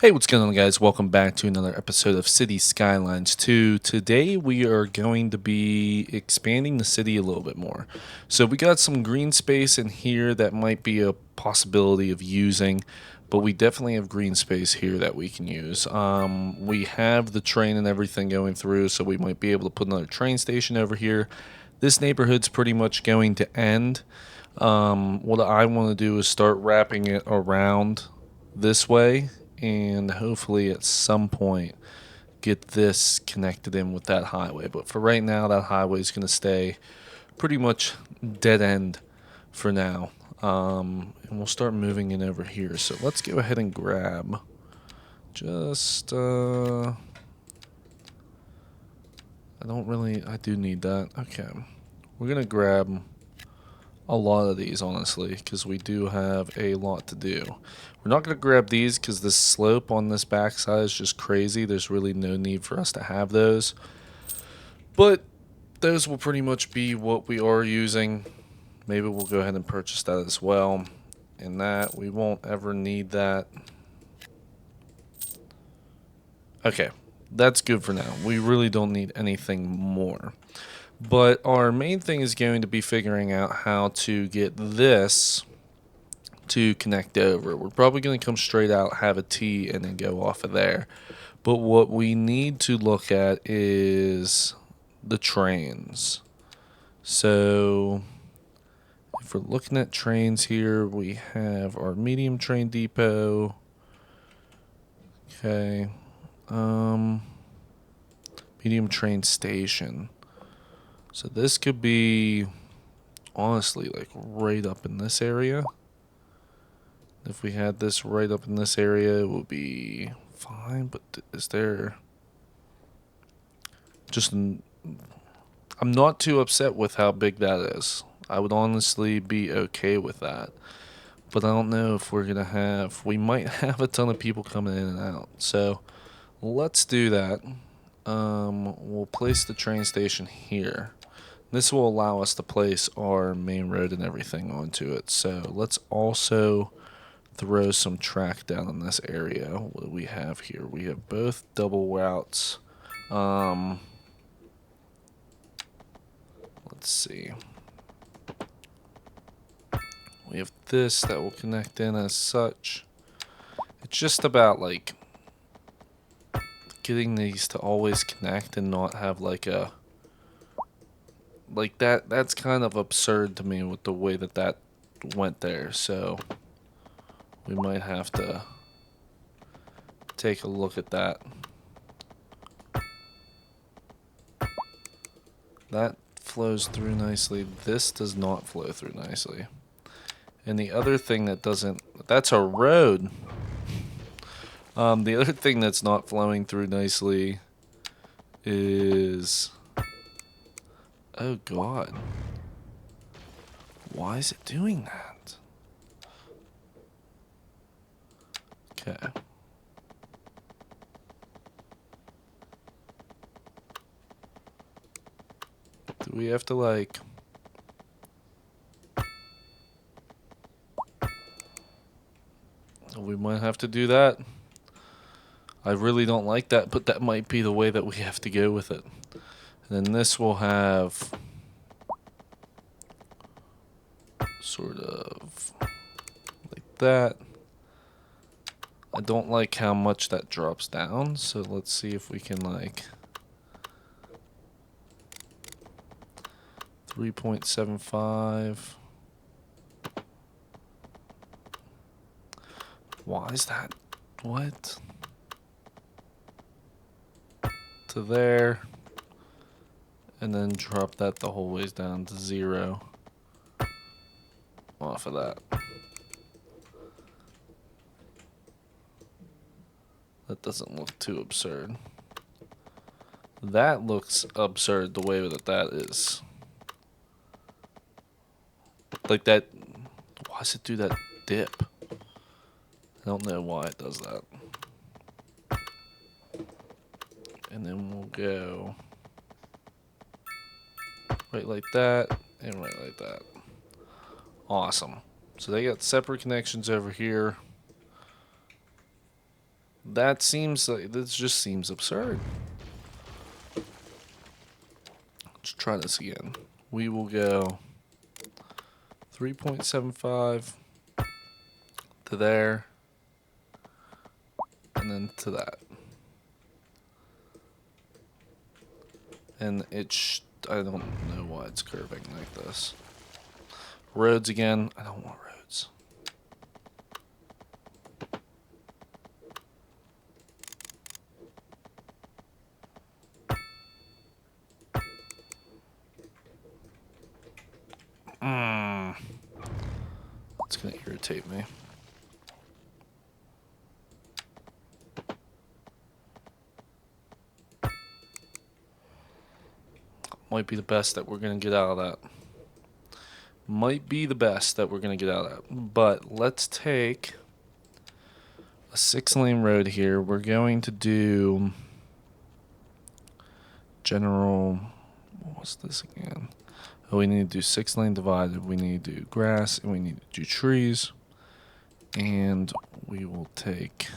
Hey, what's going on, guys? Welcome back to another episode of Cities Skylines 2. Today, we are going to be expanding the city a little bit more. So, we got some green space in here that might be a possibility of using, but we definitely have green space here that we can use. We have the train and everything going through, so we might be able to put another train station over here. This neighborhood's pretty much going to end. What I want to do is start wrapping it around this way and hopefully at some point get this connected in with that highway. But for right now, that highway is going to stay pretty much dead end for now. And we'll start moving it over here. So let's go ahead and grab just, I do need that. Okay. We're going to grab a lot of these, honestly, because we do have a lot to do. We're not going to grab these because the slope on this backside is just crazy. There's really no need for us to have those. But those will pretty much be what we are using. Maybe we'll go ahead and purchase that as well. And that, we won't ever need that. Okay, that's good for now. We really don't need anything more. But our main thing is going to be figuring out how to get this to connect over. We're probably going to come straight out, have a T, and then go off of there. But what we need to look at is the trains. So if we're looking at trains here, we have our medium train depot. Okay. Medium train station. So this could be honestly like right up in this area. If we had this right up in this area, it would be fine. But is there just I'm not too upset with how big that is. I would honestly be okay with that. But I don't know if we're gonna have. We might have a ton of people coming in and out. So let's do that. We'll place the train station here. This will allow us to place our main road and everything onto it. So let's also throw some track down in this area. What do we have here? We have both double routes. Let's see. We have this that will connect in as such. It's just about like getting these to always connect and not have like a that's kind of absurd to me with the way that went there. So we might have to take a look at that. That flows through nicely. This does not flow through nicely. And the other thing that doesn't, that's a road. The other thing that's not flowing through nicely is, oh God. Why is it doing that? Okay. Do we have to like... We might have to do that. I really don't like that, but that might be the way that we have to go with it. And then this will have sort of like that. I don't like how much that drops down, so let's see if we can like 3.75. Why is that? What? To there. And then drop that the whole ways down to 0. Off of that. That doesn't look too absurd. That looks absurd the way that is. Like that. Why does it do that dip? I don't know why it does that. And then we'll go right like that and right like that. Awesome. So they got separate connections over here. That seems like, this just seems absurd. Let's try this again. We will go 3.75 to there, and then to that. And I don't know why it's curving like this. Roads again. I don't want roads. It's gonna irritate me. Might be the best that we're gonna get out of that. Might be the best that we're gonna get out of that. But let's take a 6-lane road here. We're going to do general. What was this again? Oh, we need to do 6-lane divided. We need to do grass, and we need to do trees. And we will take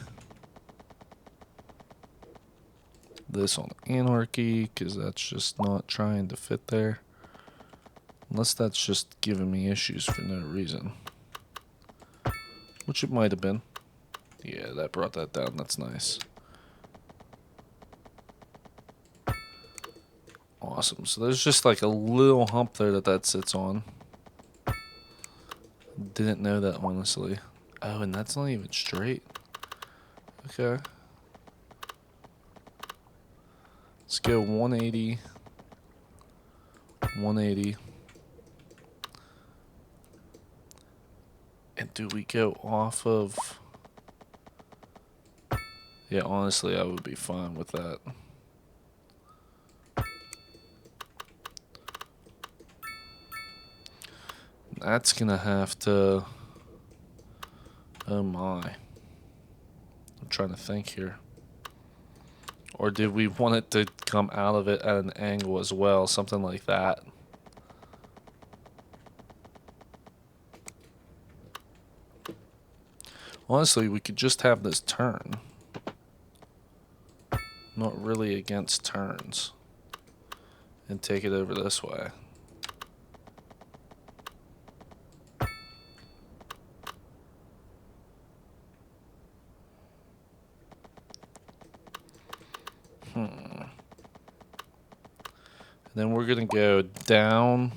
this on anarchy, because that's just not trying to fit there. Unless that's just giving me issues for no reason. Which it might have been. Yeah, that brought that down. That's nice. Awesome. So there's just like a little hump there that sits on. Didn't know that, honestly. Oh, and that's not even straight. Okay. Let's go 180. 180. And do we go off of... Yeah, honestly, I would be fine with that. That's gonna have to... Oh my. I'm trying to think here. Or did we want it to come out of it at an angle as well? Something like that. Honestly, we could just have this turn. Not really against turns. And take it over this way. And then we're gonna go down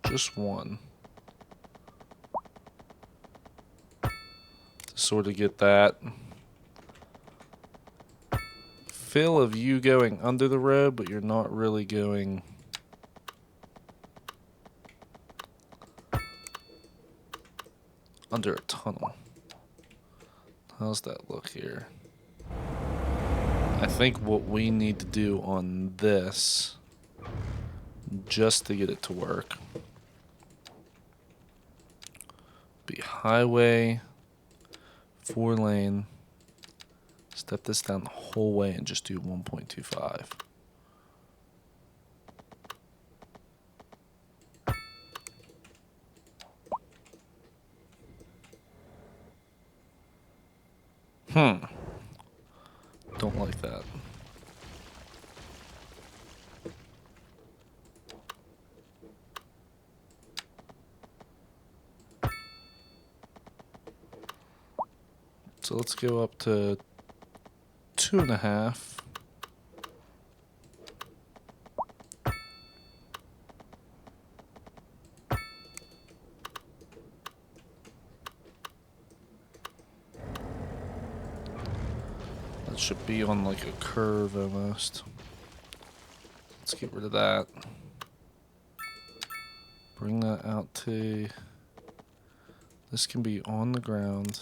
just one. To sort of get that feel of you going under the road, but you're not really going under a tunnel. How's that look here? I think what we need to do on this, just to get it to work, be highway, 4-lane, step this down the whole way and just do 1.25. Don't like that. So let's go up to 2.5. That should be on like a curve almost. Let's get rid of that. Bring that out to... This can be on the ground.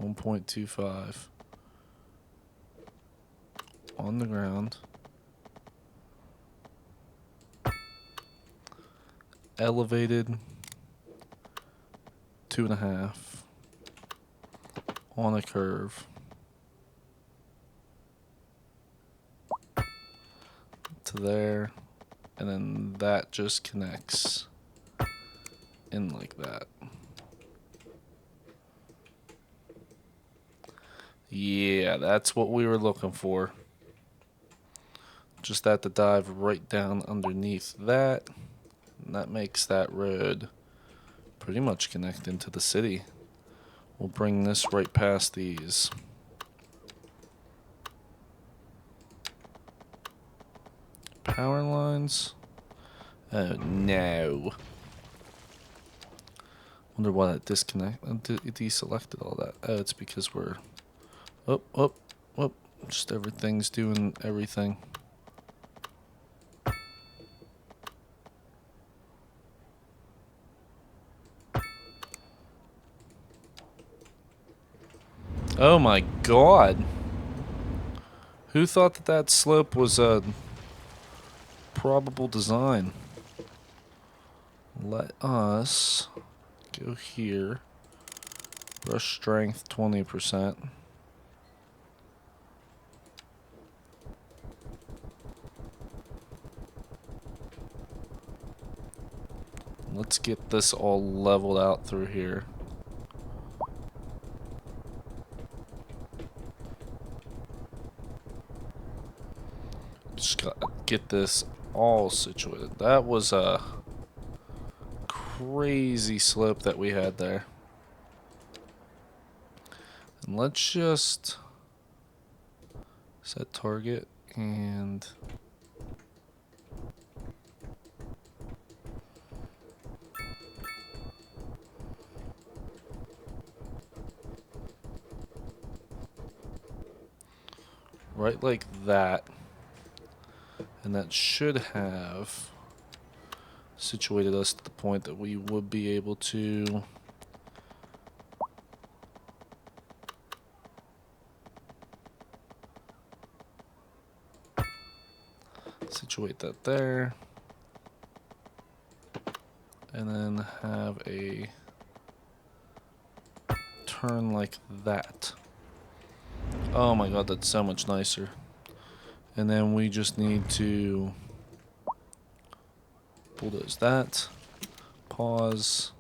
1.25. On the ground. Elevated. 2.5. On a curve. To there. And then that just connects in like that. Yeah, that's what we were looking for. Just have to dive right down underneath that. And that makes that road pretty much connect into the city. We'll bring this right past these. Power lines. Oh no. Wonder why that deselected all that. Oh, it's because we're oh. Just everything's doing everything. Oh my god. Who thought that that slope was a probable design? Let us go here. Brush strength 20%. Let's get this all leveled out through here. Just gotta get this all situated. That was a crazy slope that we had there. And let's just set target and right like that. And that should have situated us to the point that we would be able to situate that there. And then have a turn like that. Oh my god, that's so much nicer. And then we just need to bulldoze that. Pause.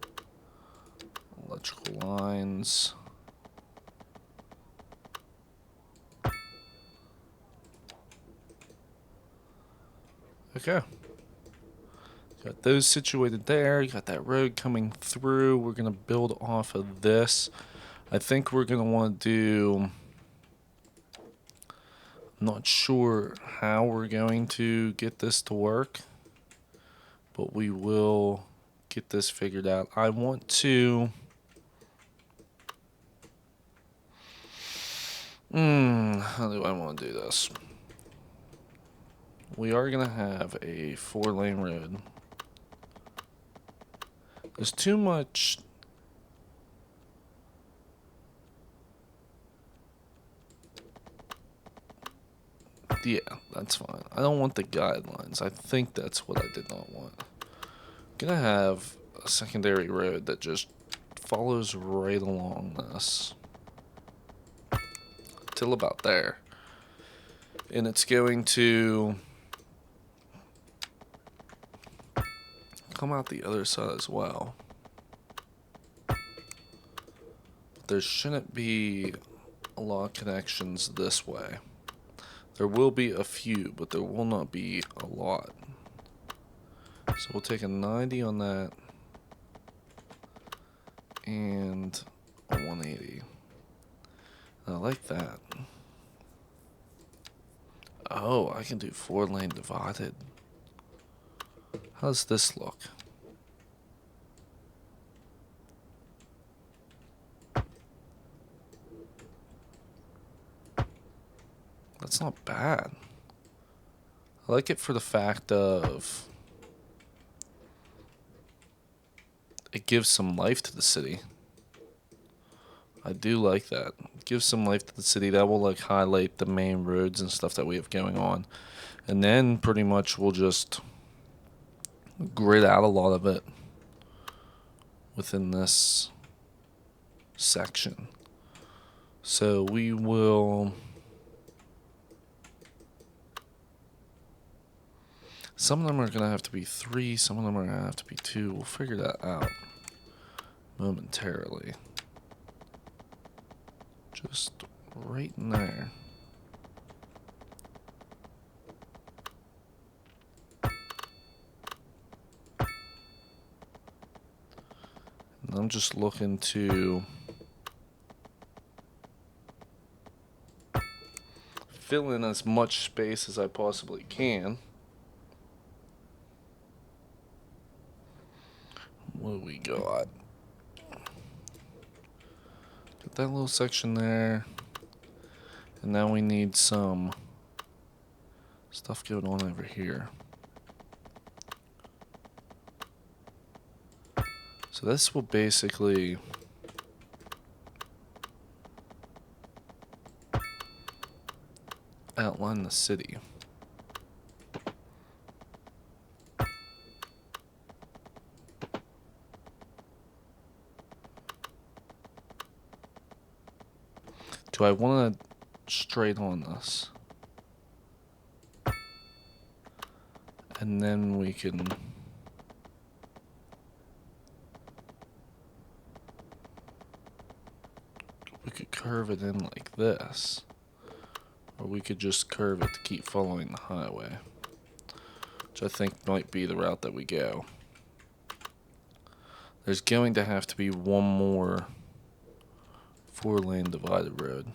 Electrical lines. Okay. Got those situated there. You got that road coming through. We're going to build off of this. I think we're going to want to do... I'm not sure how we're going to get this to work, but we will get this figured out. I want to... how do I want to do this? We are going to have a 4-lane road. There's too much... Yeah, that's fine. I don't want the guidelines. I think that's what I did not want. I'm gonna have a secondary road that just follows right along this. Till about there. And it's going to come out the other side as well. There shouldn't be a lot of connections this way. There will be a few, but there will not be a lot. So we'll take a 90 on that. And a 180. I like that. Oh, I can do 4-lane divided. How does this look? That's not bad. I like it for the fact of it gives some life to the city. I do like that. It gives some life to the city. That will like highlight the main roads and stuff that we have going on. And then pretty much we'll just grid out a lot of it within this section. So we will... Some of them are going to have to be 3, some of them are going to have to be 2. We'll figure that out momentarily. Just right in there. And I'm just looking to fill in as much space as I possibly can. What do we got? Got that little section there. And now we need some stuff going on over here. So this will basically outline the city. Do I want to straight on this? And then we can could curve it in like this. Or we could just curve it to keep following the highway, which I think might be the route that we go. There's going to have to be one more 4-lane divided road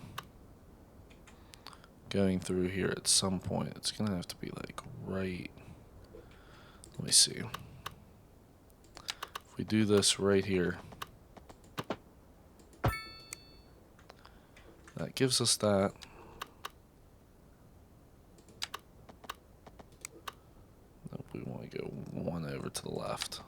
going through here at some point. It's going to have to be like right. Let me see. If we do this right here, that gives us that. We want to go one over to the left.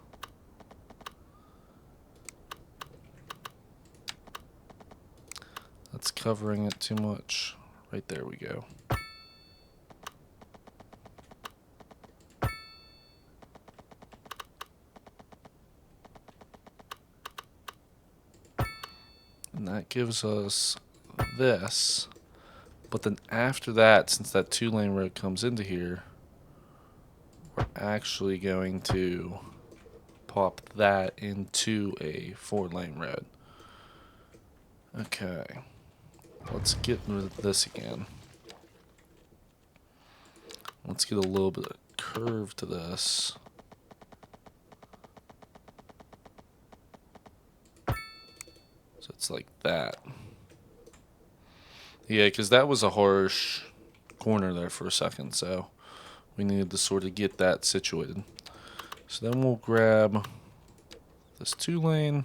That's covering it too much. Right there we go. And that gives us this. But then after that, since that 2-lane road comes into here, we're actually going to pop that into a 4-lane road. Okay. Let's get rid of this again. Let's get a little bit of curve to this. So it's like that. Yeah, because that was a harsh corner there for a second, so we needed to sort of get that situated. So then we'll grab this 2-lane.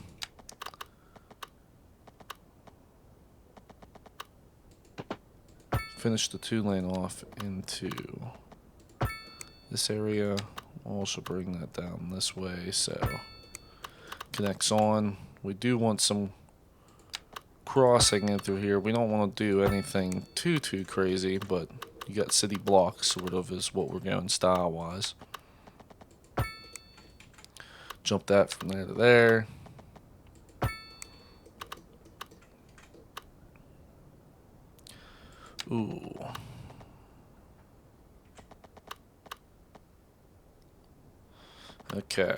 Finish the 2-lane off into this area. We'll also bring that down this way so connects on. We do want some crossing in through here. We don't want to do anything too crazy, but you got city blocks sort of is what we're going style wise. Jump that from there to there. Ooh. Okay.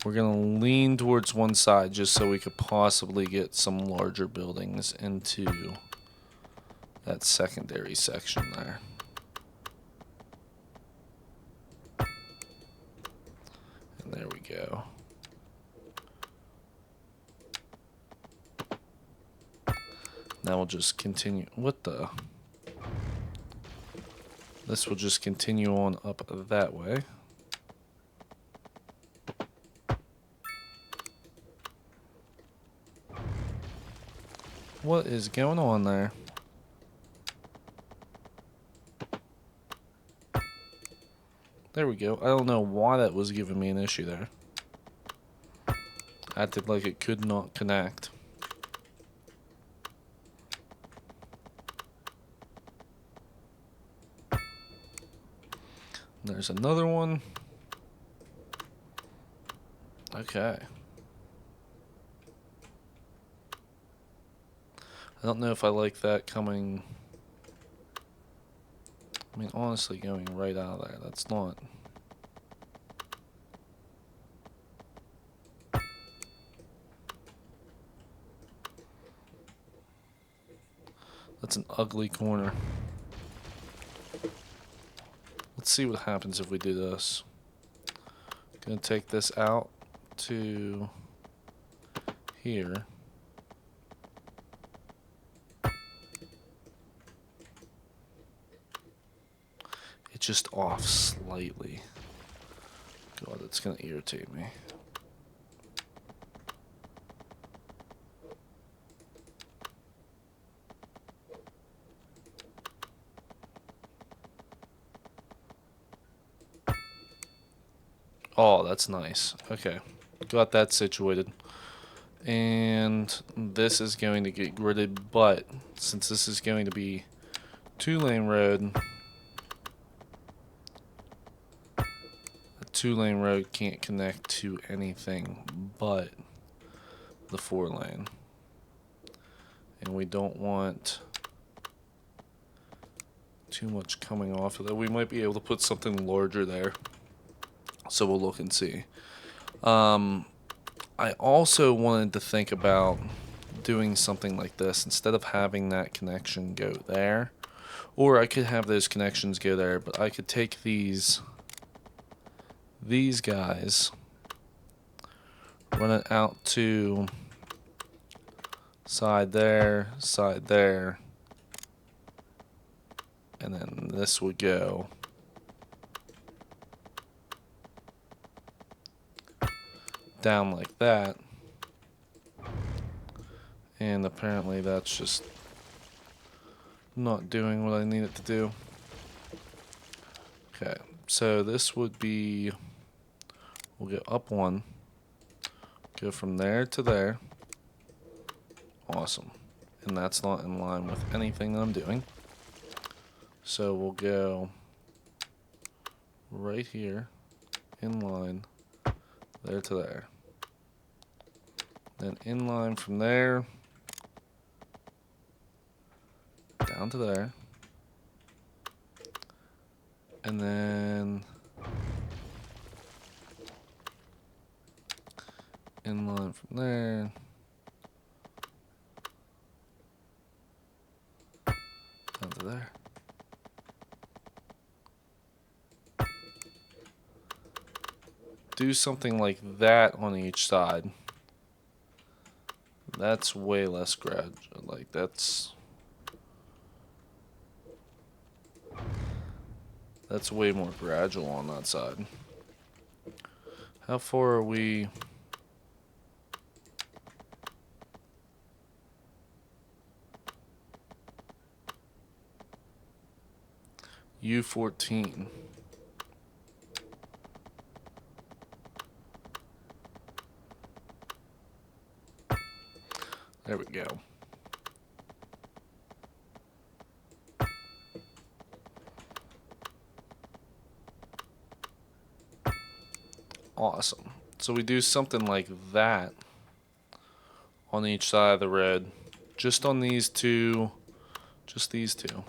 We're going to lean towards one side just so we could possibly get some larger buildings into that secondary section there. And there we go. Now we'll just continue. What the? This will just continue on up that way. What is going on there? There we go. I don't know why that was giving me an issue there. Acted like it could not connect. There's another one. Okay. I don't know if I like that coming. I mean, honestly, going right out of there, that's not. That's an ugly corner. Let's see what happens if we do this. Gonna take this out to here. It's just off slightly. God, it's gonna irritate me. Oh, that's nice. Okay, got that situated. And this is going to get gridded, but since this is going to be 2-lane road, a 2-lane road can't connect to anything but the 4-lane. And we don't want too much coming off of that. We might be able to put something larger there. So we'll look and see. I also wanted to think about doing something like this. Instead of having that connection go there, or I could have those connections go there, but I could take these guys, run it out to side there, and then this would go down like that. And apparently that's just not doing what I need it to do. Okay, so this would be, we'll go up one, go from there to there. Awesome. And that's not in line with anything that I'm doing. So we'll go right here, in line, there to there. Then in line from there, down to there. And then in line from there, down to there. Do something like that on each side. That's way less gradual. Like that's way more gradual on that side. How far are we? U14. There we go. Awesome. So we do something like that on each side of the road. Just on these two. Just these two.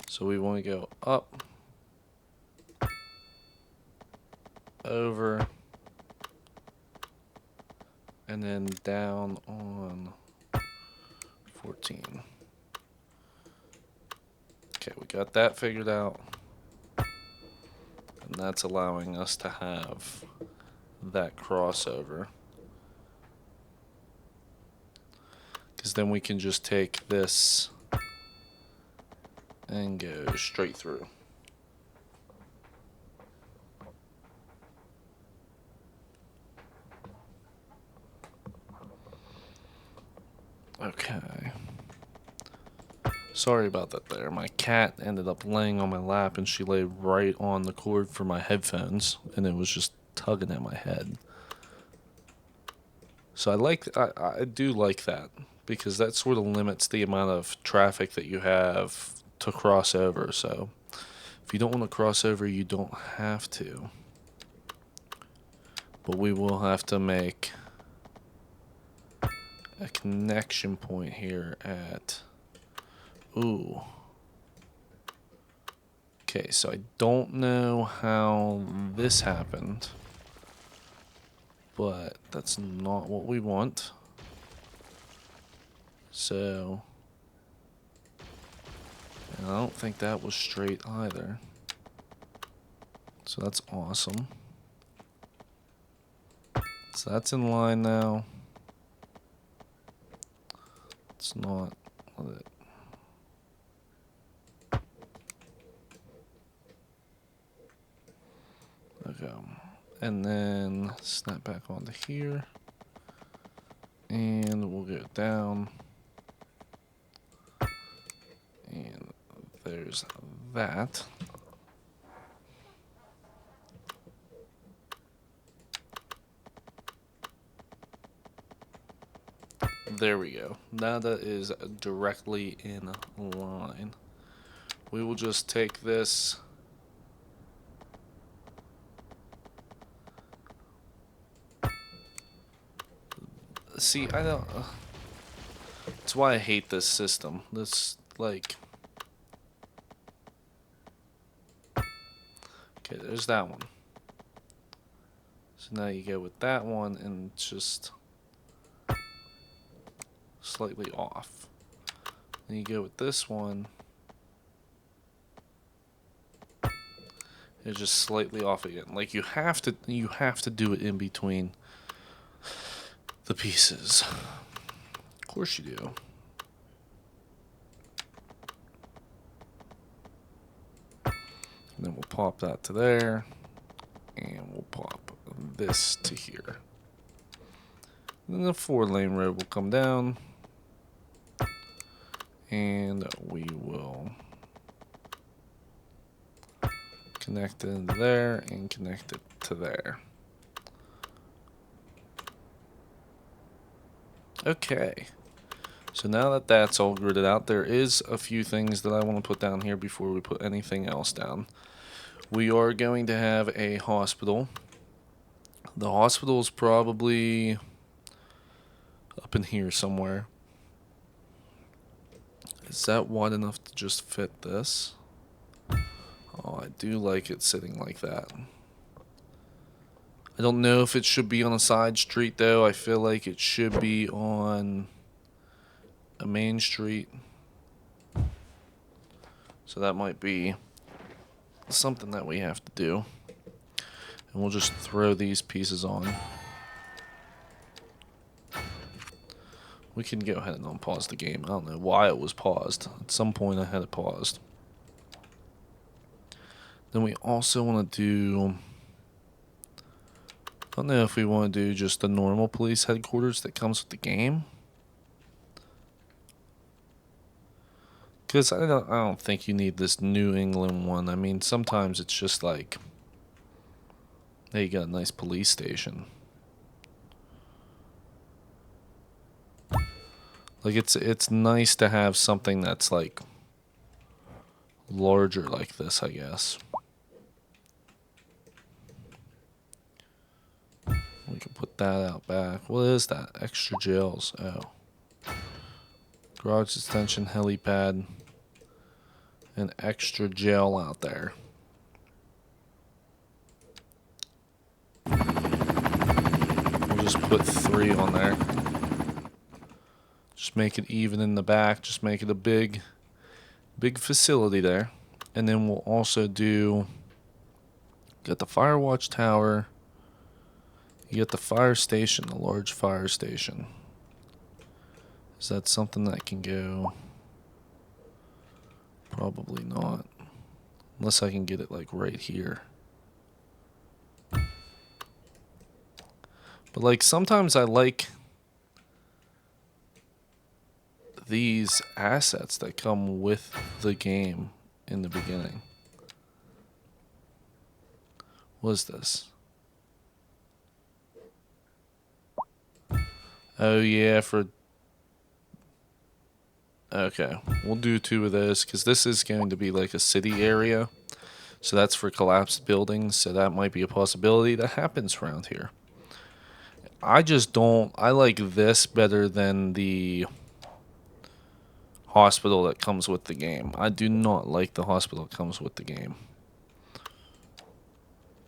So we want to go up, over, and then down on 14. Okay, we got that figured out. And that's allowing us to have that crossover. Because then we can just take this and go straight through. Okay. Sorry about that there. My cat ended up laying on my lap and she lay right on the cord for my headphones and it was just tugging at my head. So I do like that because that sort of limits the amount of traffic that you have to cross over. So if you don't want to cross over, you don't have to. But we will have to make a connection point here at... Ooh. Okay, so I don't know how this happened, but that's not what we want. So, and I don't think that was straight either. So that's awesome. So that's in line now. It's not with it. Okay. And then snap back onto here. And we'll go down. And there's that. There we go. Now that is directly in line. We will just take this. See, I don't. That's why I hate this system. This, like. Okay, there's that one. So now you go with that one and just slightly off. Then you go with this one. It's just slightly off again. Like you have to do it in between the pieces. Of course you do. And then we'll pop that to there. And we'll pop this to here. Then the 4-lane road will come down. And we will connect it into there and connect it to there. Okay. So now that that's all gridded out, there is a few things that I want to put down here before we put anything else down. We are going to have a hospital. The hospital is probably up in here somewhere. Is that wide enough to just fit this? Oh, I do like it sitting like that. I don't know if it should be on a side street though. I feel like it should be on a main street. So that might be something that we have to do. And we'll just throw these pieces on. We can go ahead and unpause the game. I don't know why it was paused. At some point I had it paused. Then we also want to do... I don't know if we want to do just the normal police headquarters that comes with the game. Because I don't think you need this New England one. I mean, sometimes it's just like... Hey, you got a nice police station. Like it's nice to have something that's like larger like this, I guess. We can put that out back. What is that? Extra jails. Oh. Garage extension, helipad, and extra jail out there. We'll just put 3 on there. Just make it even in the back. Just make it a big facility there. And then we'll also do... Got the fire watch tower. You get the fire station, the large fire station. Is that something that can go? Probably not. Unless I can get it like right here. But like sometimes I like these assets that come with the game in the beginning. What is this? Oh yeah, for... Okay, we'll do 2 of those because this is going to be like a city area. So that's for collapsed buildings, so that might be a possibility that happens around here. I just don't... I like this better than the hospital that comes with the game. I do not like the hospital that comes with the game.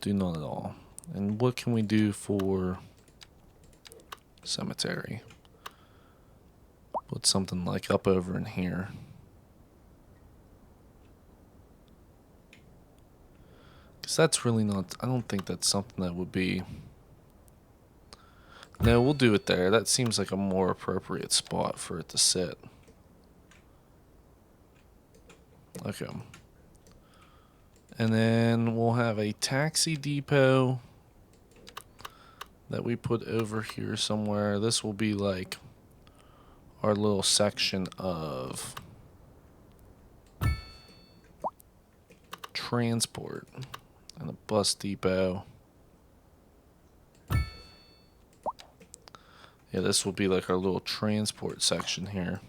Do not at all. And what can we do for cemetery? Put something like up over in here. Because that's really not, I don't think that's something that would be. No, we'll do it there. That seems like a more appropriate spot for it to sit. Okay. And then we'll have a taxi depot that we put over here somewhere. This will be like our little section of transport, and a bus depot. Yeah, this will be like our little transport section here.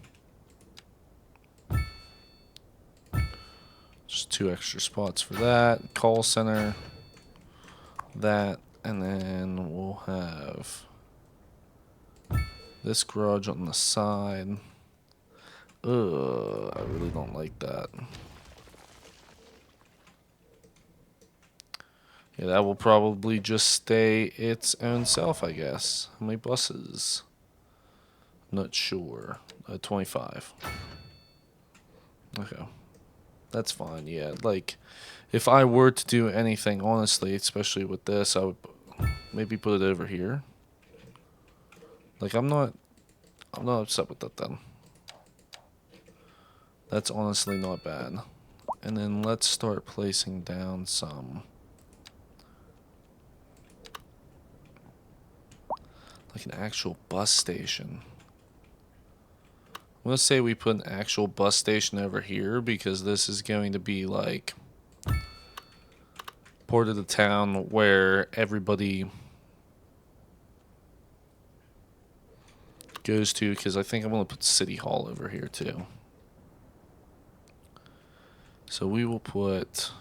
Just 2 extra spots for that. Call center, that, and then we'll have this garage on the side. Ugh, I really don't like that. Yeah, that will probably just stay its own self, I guess. How many buses? Not sure. 25. Okay. That's fine, yeah. Like, if I were to do anything, honestly, especially with this, I would maybe put it over here. Like, I'm not upset with that then. That's honestly not bad. And then let's start placing down some, like an actual bus station. I'm going to say we put an actual bus station over here because this is going to be like part of the town where everybody goes to, because I think I'm going to put City Hall over here too. So we will put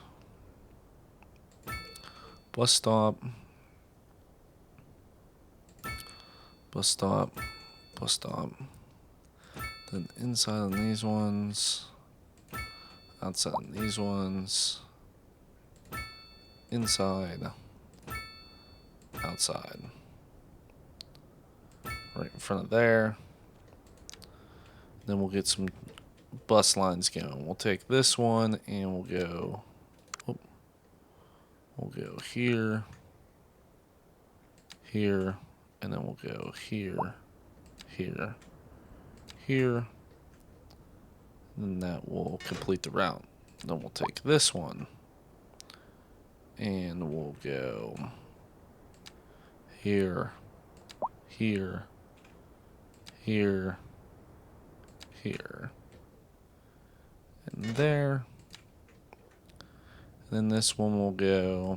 bus stop, bus stop, bus stop. Then inside on these ones, outside on these ones, inside, outside. Right in front of there. Then we'll get some bus lines going. We'll take this one and we'll go. Oh, we'll go here, here, and then we'll go here, here, here. And that will complete the route. Then we'll take this one and we'll go here, here, here, here, and there. And then this one will go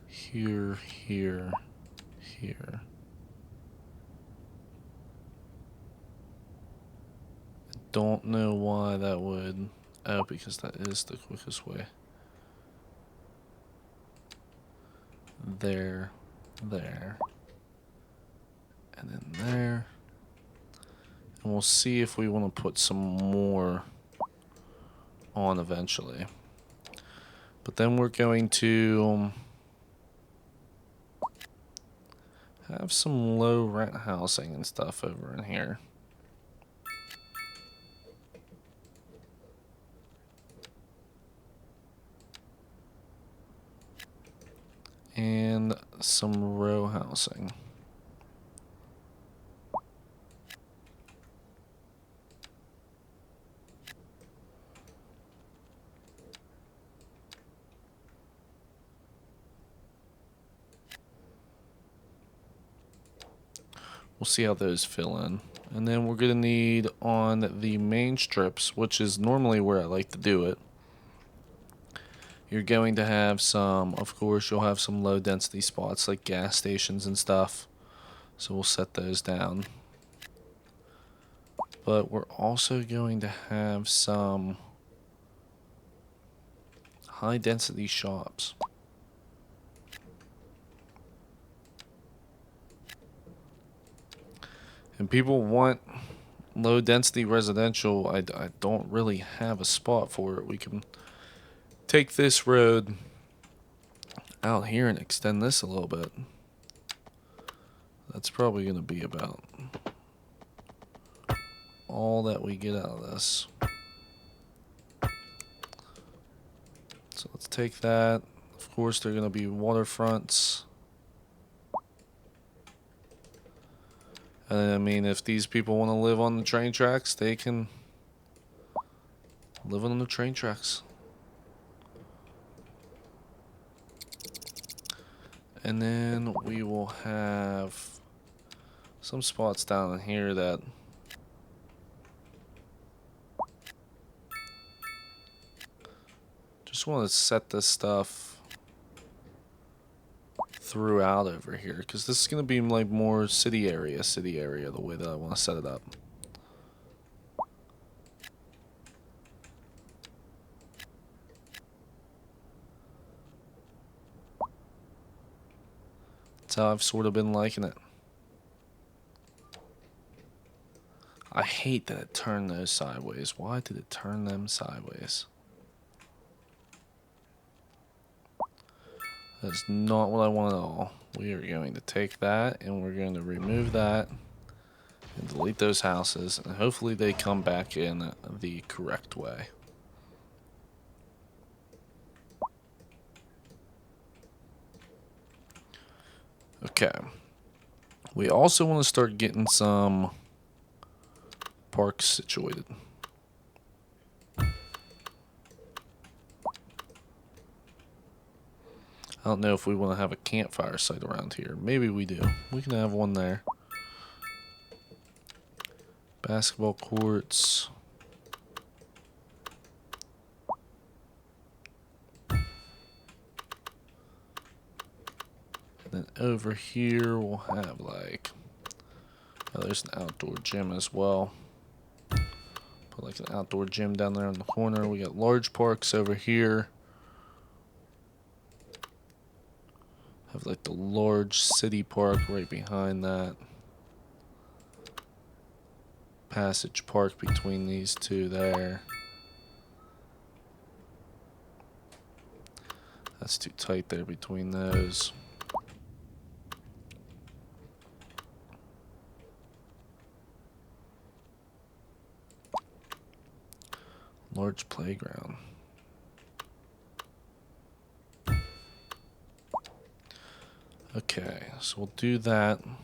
here, here, here. I don't know why that would. Oh, because that is the quickest way. There, there, and then there. And we'll see if we want to put some more on eventually. But then we're going to have some low rent housing and stuff over in here. And some row housing. We'll see how those fill in. And then we're going to need on the main strips, which is normally where I like to do it. You're going to have some, of course, you'll have some low density spots like gas stations and stuff. So we'll set those down. But we're also going to have some high density shops. And people want low density residential. I don't really have a spot for it. We can take this road out here and extend this a little bit. That's probably going to be about all that we get out of this. So let's take that. Of course, they're going to be waterfronts. And I mean, if these people want to live on the train tracks, they can live on the train tracks. And then we will have some spots down in here that just want to set this stuff throughout over here, because this is going to be like more city area the way that I want to set it up. That's how I've sort of been liking it. I hate that it turned those sideways. Why did it turn them sideways? That's not what I want at all. We are going to take that and we're going to remove that and delete those houses, and hopefully they come back in the correct way. Okay. We also want to start getting some parks situated. I don't know if we want to have a campfire site around here. Maybe we do. We can have one there. Basketball courts. And then over here we'll have like, oh, there's an outdoor gym as well. Put like an outdoor gym down there in the corner. We got large parks over here. Have like the large city park right behind that. Passage park between these two there. That's too tight there between those. Large playground. Okay, so we'll do that. And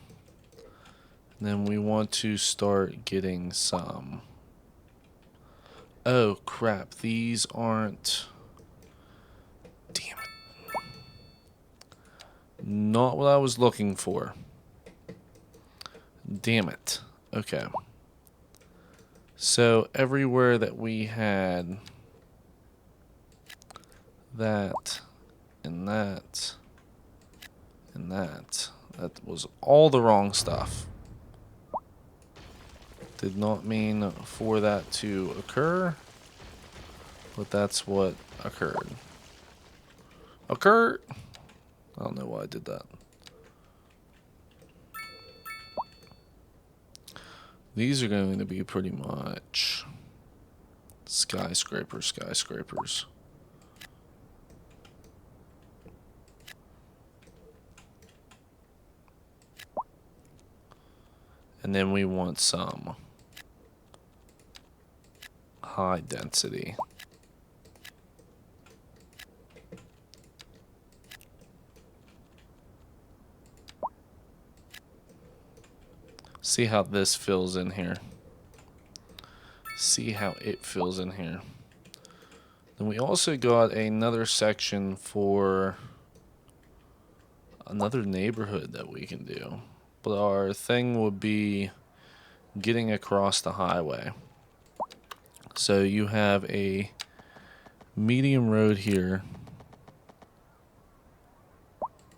then we want to start getting some. Oh crap, these aren't. Damn it. Not what I was looking for. Damn it. Okay. So everywhere that we had that and that and that was all the wrong stuff. Did not mean for that to occur, but that's what occurred. I don't know why I did that. These are going to be pretty much skyscrapers. And then we want some high density. See how this fills in here. See how it fills in here. Then we also got another section for another neighborhood that we can do. But our thing would be getting across the highway. So you have a medium road here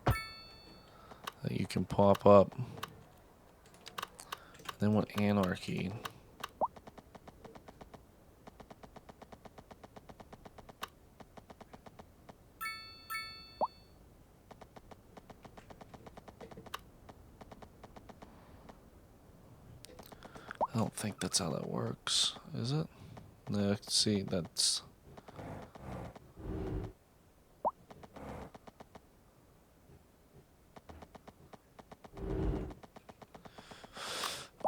that you can pop up. Then what anarchy? I don't think that's how that works, is it? No, see, that's...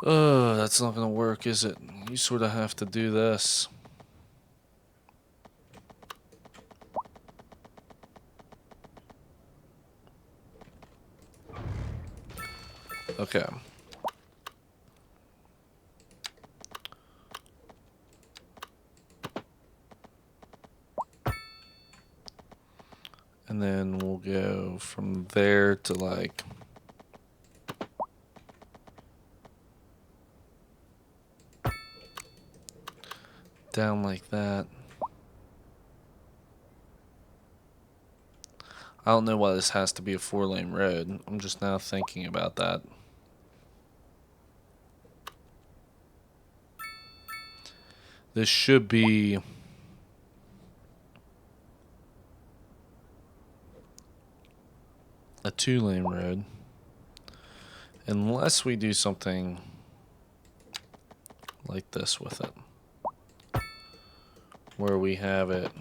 That's not gonna work, is it? You sort of have to do this. Okay. And then we'll go from there to like down like that. I don't know why this has to be a 4-lane road. I'm just now thinking about that. This should be a 2-lane road. Unless we do something like this with it. Where we have it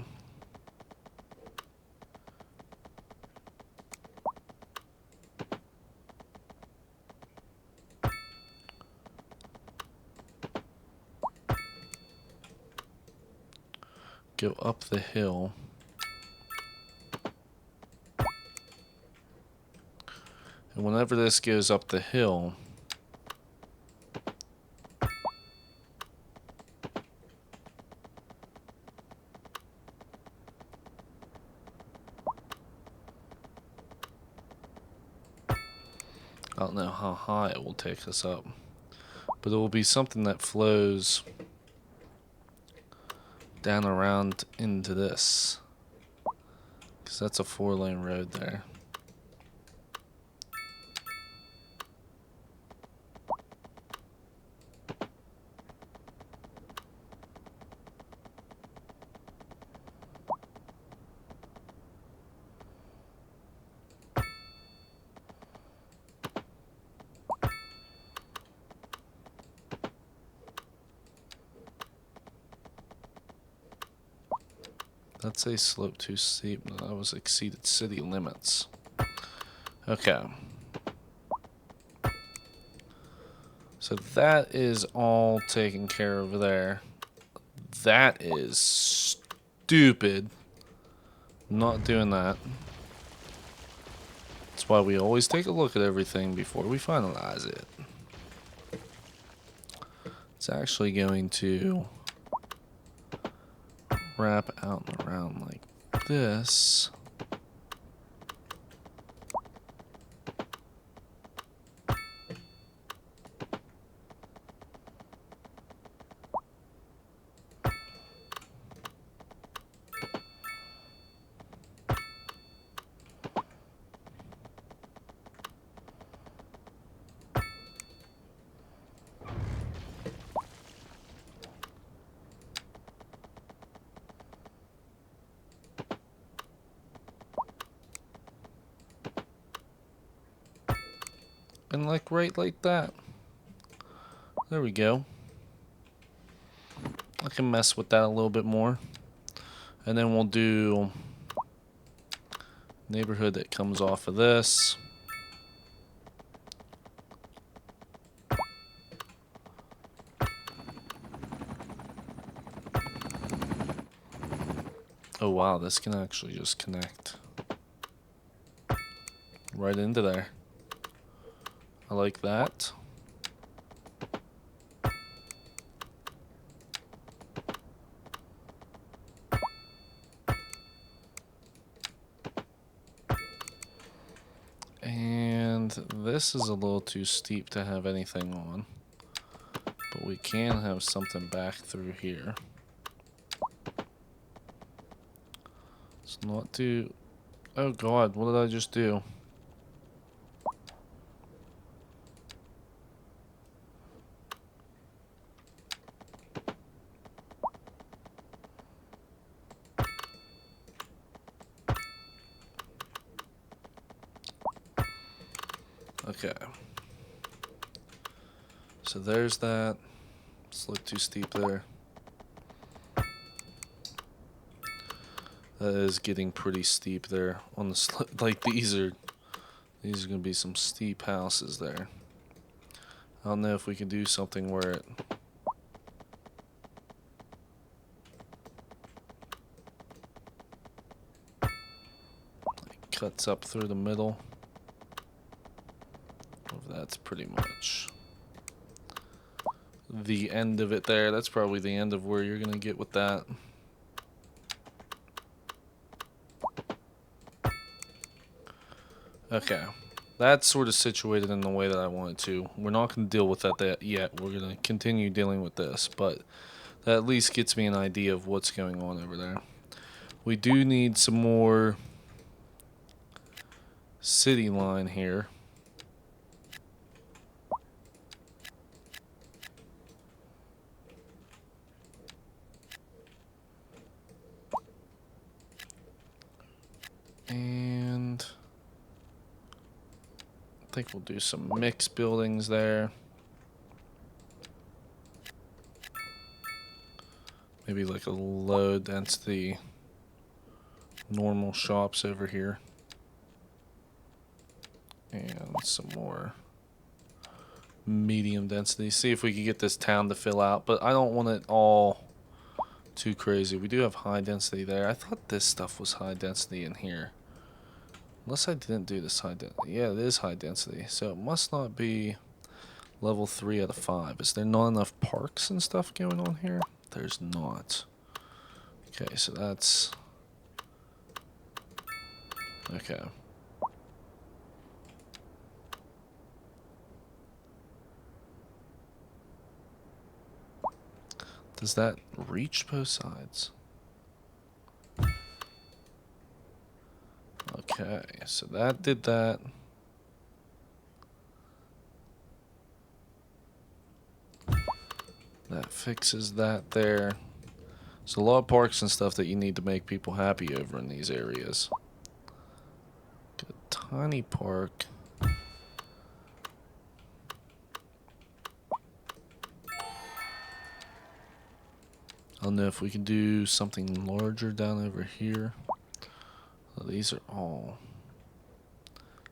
go up the hill. And whenever this goes up the hill, I don't know how high it will take us up, but it will be something that flows down around into this, because that's a 4-lane road there. That's a slope too steep. No, that was exceeded city limits. Okay. So that is all taken care of there. That is stupid. Not doing that. That's why we always take a look at everything before we finalize it. It's actually going to wrap out and around like this. And right like that. There we go. I can mess with that a little bit more. And then we'll do neighborhood that comes off of this. Oh wow, this can actually just connect right into there. I like that. And this is a little too steep to have anything on, but we can have something back through here. It's not too... Oh god, what did I just do? Okay. So there's that. It's a little too steep there. That is getting pretty steep there on the like these are gonna be some steep houses there. I don't know if we can do something where it cuts up through the middle. That's pretty much the end of it there. That's probably the end of where you're gonna get with that. Okay, that's sort of situated in the way that I want it to. We're not going to deal with that yet. We're going to continue dealing with this, but that at least gets me an idea of what's going on over there. We do need some more city line here. And I think we'll do some mixed buildings there. Maybe like a low density normal shops over here. And some more medium density. See if we can get this town to fill out, but I don't want it all too crazy. We do have high density there. I thought this stuff was high density in here. Unless I didn't do this high density. Yeah, it is high density. So it must not be level 3 out of 5. Is there not enough parks and stuff going on here? There's not. Okay, so that's... Okay. Does that reach both sides? Okay, so that did that. That fixes that there. There's a lot of parks and stuff that you need to make people happy over in these areas. Get a tiny park. I don't know if we can do something larger down over here. Oh, these are all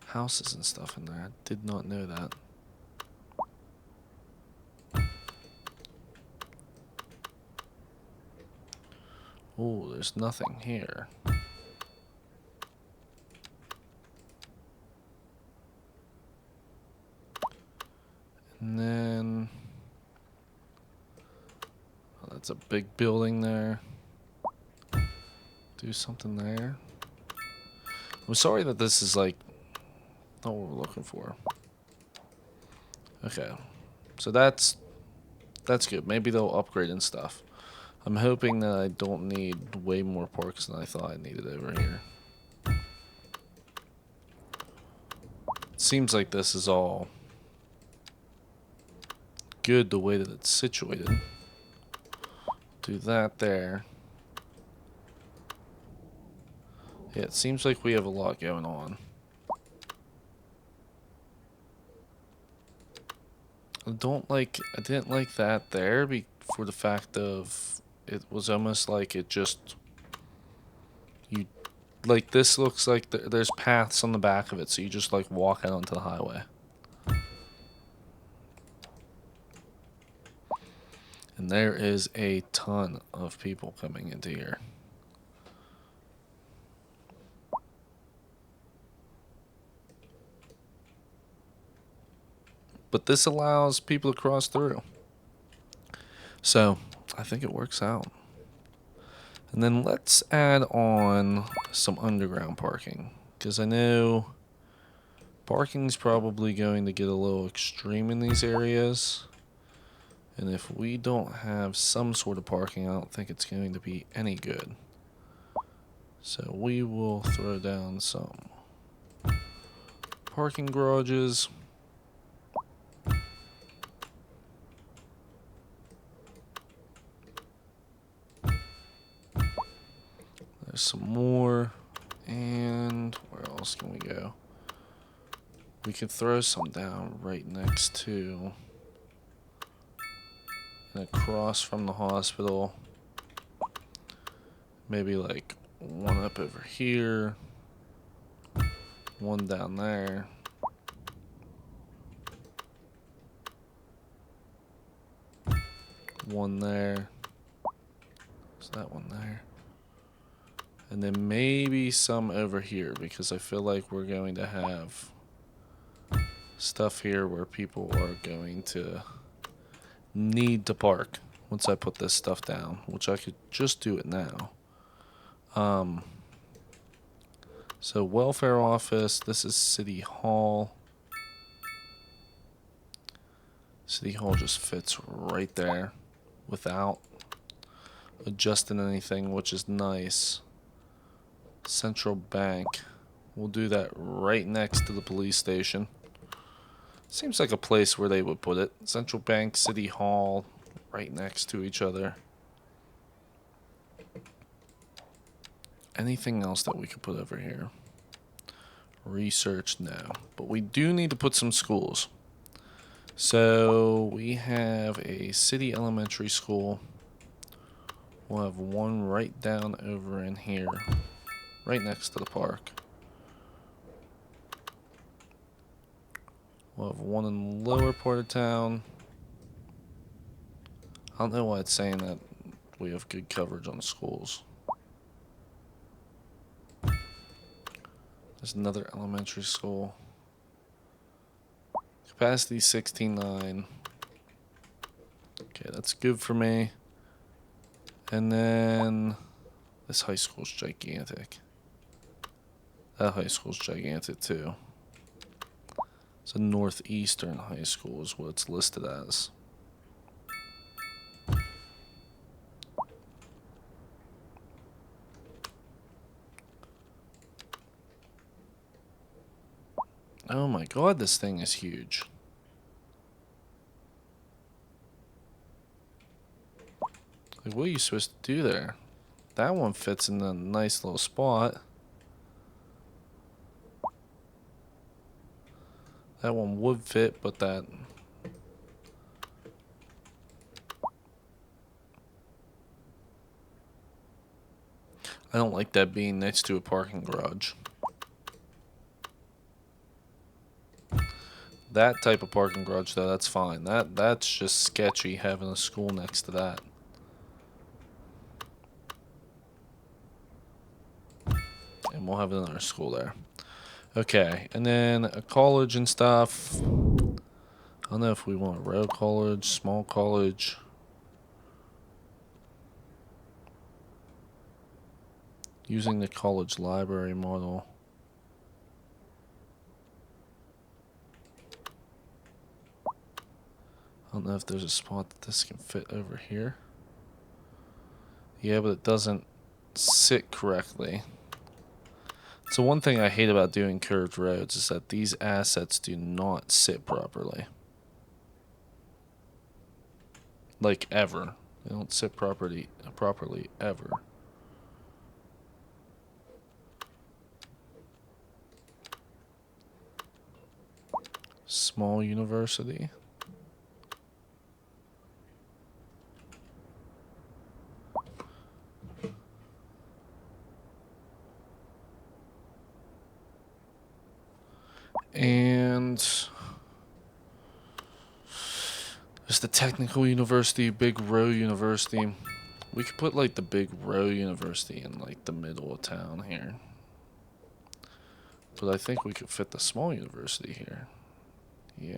houses and stuff in there. I did not know that. Oh, there's nothing here. And then... Oh, that's a big building there. Do something there. I'm sorry that this is like not what we're looking for. Okay. So that's good. Maybe they'll upgrade and stuff. I'm hoping that I don't need way more parks than I thought I needed over here. It seems like this is all good the way that it's situated. Do that there. Yeah, it seems like we have a lot going on. I didn't like that there for the fact of it was almost like it just, like this looks like there's paths on the back of it, so you just like walk out onto the highway. And there is a ton of people coming into here. But this allows people to cross through. So, I think it works out. And then let's add on some underground parking. Because I know parking's probably going to get a little extreme in these areas. And if we don't have some sort of parking, I don't think it's going to be any good. So we will throw down some parking garages. There's some more. And where else can we go? We could throw some down right next to and across from the hospital. Maybe like one up over here. One down there. One there. Is that one there? And then maybe some over here, because I feel like we're going to have stuff here where people are going to need to park once I put this stuff down, which I could just do it now. So welfare office, this is City Hall. City Hall just fits right there without adjusting anything, which is nice. Central Bank, we'll do that right next to the police station. Seems like a place where they would put it. Central Bank, City Hall, right next to each other. Anything else that we could put over here? Research, no. But we do need to put some schools. So we have a city elementary school. We'll have one right down over in here, right next to the park. We'll have one in the lower part of town. I don't know why it's saying that we have good coverage on schools. There's another elementary school. Capacity 16.9. Okay, that's good for me. And then this high school's gigantic. That high school's gigantic too. It's a northeastern high school is what it's listed as. Oh my god, this thing is huge. Like, what are you supposed to do there? That one fits in a nice little spot. That one would fit, but that... I don't like that being next to a parking garage. That type of parking garage, though, that's fine. That's just sketchy having a school next to that. And we'll have another school there. Okay, and then a college and stuff. I don't know if we want a row college, small college. Using the college library model. I don't know if there's a spot that this can fit over here. Yeah, but it doesn't sit correctly. So one thing I hate about doing curved roads is that these assets do not sit properly. Like ever. They don't sit properly ever. Small university. And there's the technical university, big row university. We could put like the big row university in like the middle of town here. But I think we could fit the small university here. Yeah.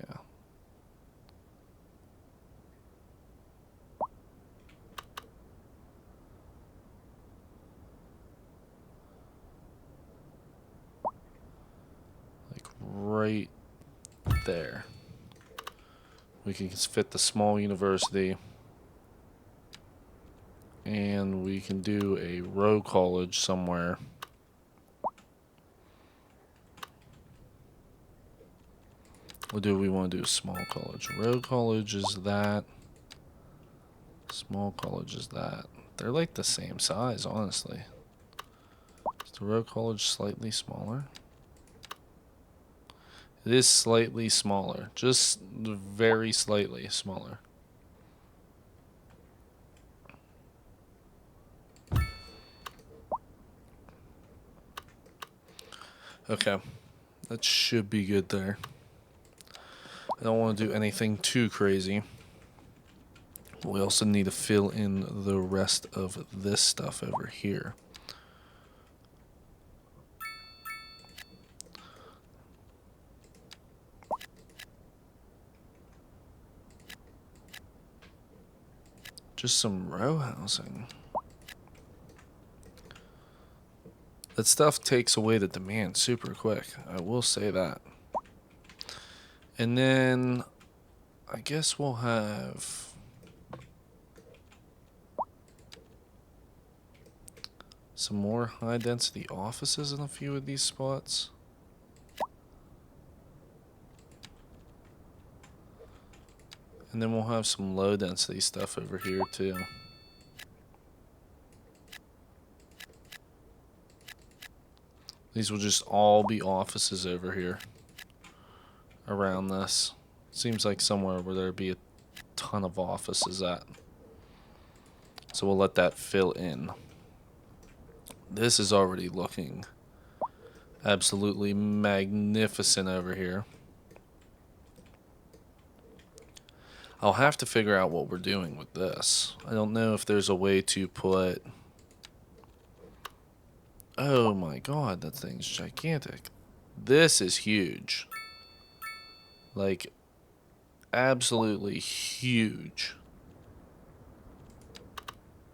Like right there. We can fit the small university. And we can do a row college somewhere. Or do we want to do a small college? Row college is that. Small college is that. They're like the same size, honestly. Is the row college slightly smaller? It is slightly smaller. Just very slightly smaller. Okay. That should be good there. I don't want to do anything too crazy. We also need to fill in the rest of this stuff over here. Just some row housing. That stuff takes away the demand super quick. I will say that. And then I guess we'll have some more high density offices in a few of these spots. And then we'll have some low density stuff over here too. These will just all be offices over here around this. Seems like somewhere where there'd be a ton of offices at. So we'll let that fill in. This is already looking absolutely magnificent over here. I'll have to figure out what we're doing with this. I don't know if there's a way to put... Oh my god, that thing's gigantic. This is huge. Like, absolutely huge.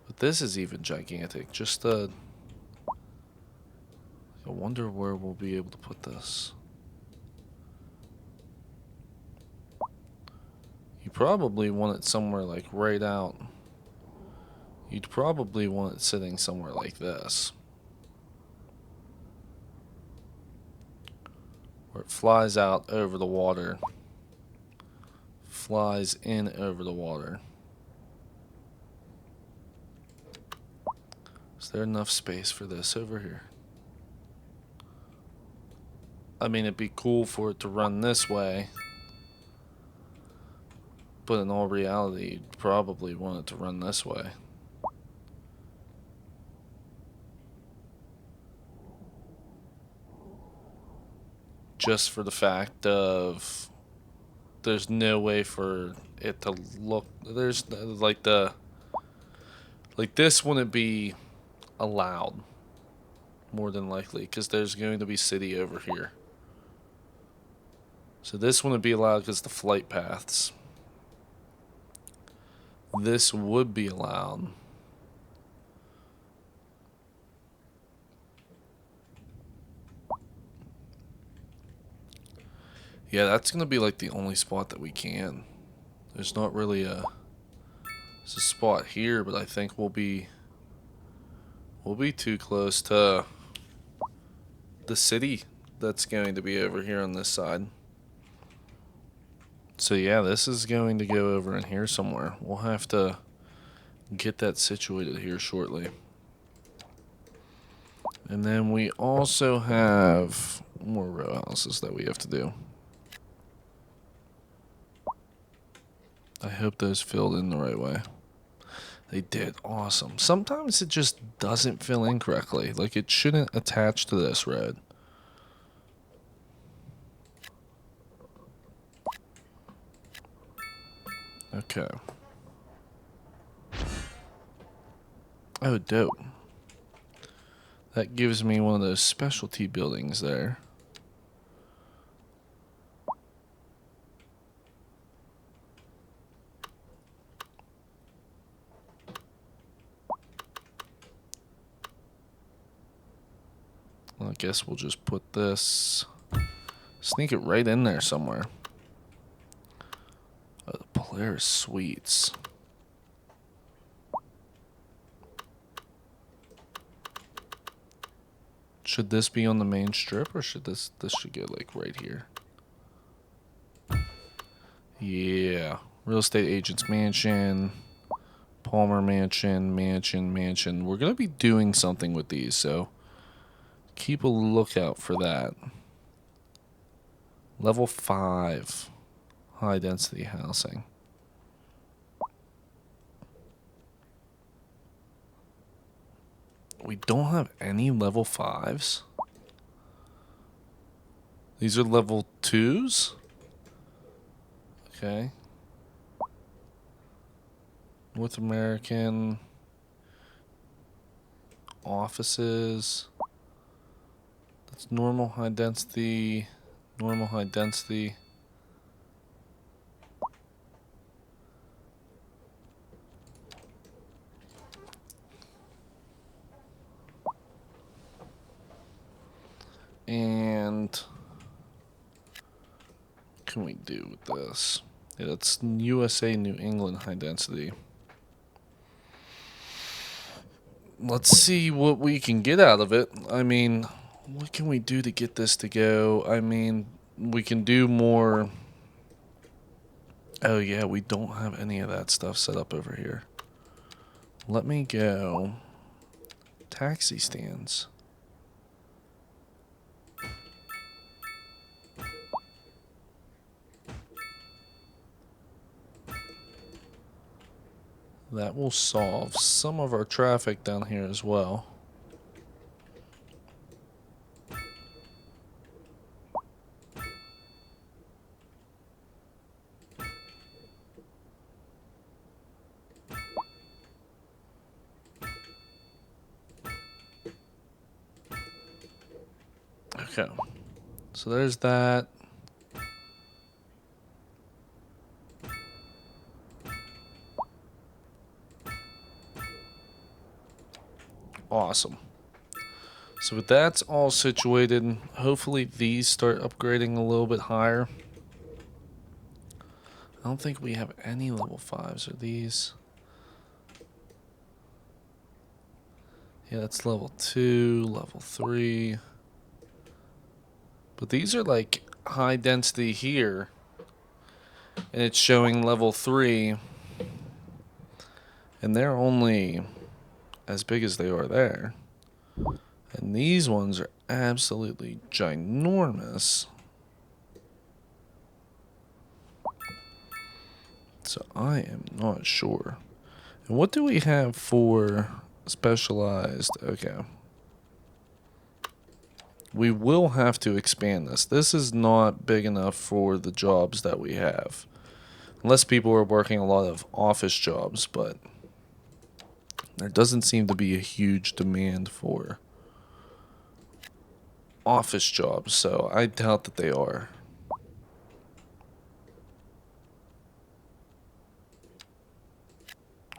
But this is even gigantic. Just I wonder where we'll be able to put this. You probably want it somewhere like right out. You'd probably want it sitting somewhere like this, where it flies out over the water, flies in over the water. Is there enough space for this over here? I mean, it'd be cool for it to run this way, but in all reality, you'd probably want it to run this way. Just for the fact of there's no way for it to look, there's like this wouldn't be allowed more than likely because there's going to be city over here. So this wouldn't be allowed because the flight paths. This would be allowed. Yeah, that's going to be like the only spot that we can. There's not really there's a spot here, but I think we'll be too close to the city that's going to be over here on this side. So yeah, this is going to go over in here somewhere. We'll have to get that situated here shortly. And then we also have more row houses that we have to do. I hope those filled in the right way. They did. Awesome. Sometimes it just doesn't fill in correctly. Like it shouldn't attach to this road. Okay. Oh, dope. That gives me one of those specialty buildings there. Well, I guess we'll just put this, sneak it right in there somewhere. Oh, the Polaris Suites. Should this be on the main strip, or should this should go like right here? Yeah. Real estate agent's mansion, Palmer mansion, mansion. We're gonna be doing something with these, so keep a lookout for that. Level 5 high density housing. We don't have any level 5s. These are level 2s. Okay. North American offices. That's normal high density. Normal high density. And what can we do with this? Yeah, that's USA New England high density. Let's see what we can get out of it. I mean, what can we do to get this to go? I mean, we can do more. Oh, yeah, we don't have any of that stuff set up over here. Let me go. Taxi stands. That will solve some of our traffic down here as well. Okay. So there's that. Awesome. So with that's all situated, hopefully these start upgrading a little bit higher. I don't think we have any level 5s. Are these? Yeah, that's level 2, level 3. But these are like high density here. And it's showing level 3. And they're only as big as they are there. And these ones are absolutely ginormous. So I am not sure. And what do we have for specialized? Okay. We will have to expand this. This is not big enough for the jobs that we have. Unless people are working a lot of office jobs, but there doesn't seem to be a huge demand for office jobs, so I doubt that they are.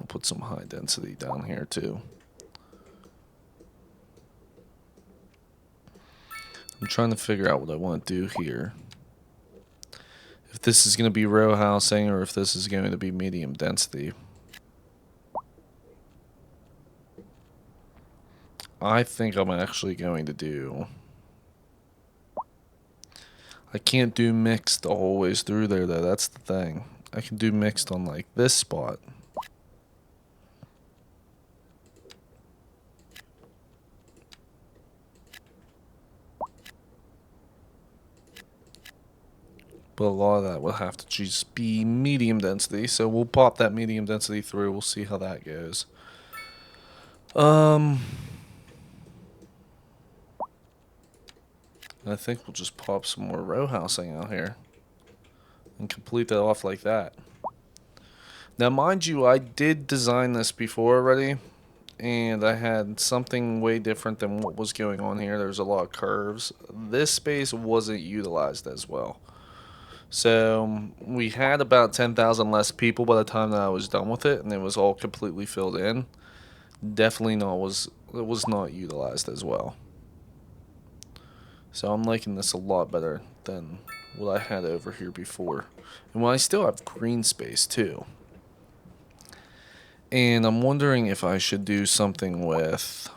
I'll put some high density down here too. I'm trying to figure out what I want to do here. If this is going to be row housing or if this is going to be medium density. I think I'm actually going to do... I can't do mixed always through there though, that's the thing. I can do mixed on like this spot. But a lot of that will have to just be medium density, so we'll pop that medium density through, we'll see how that goes. I think we'll just pop some more row housing out here and complete that off like that. Now, mind you, I did design this before already, and I had something way different than what was going on here. There's a lot of curves. This space wasn't utilized as well. So we had about 10,000 less people by the time that I was done with it, and it was all completely filled in. Definitely it was not utilized as well. So I'm liking this a lot better than what I had over here before. And well, I still have green space too. And I'm wondering if I should do something with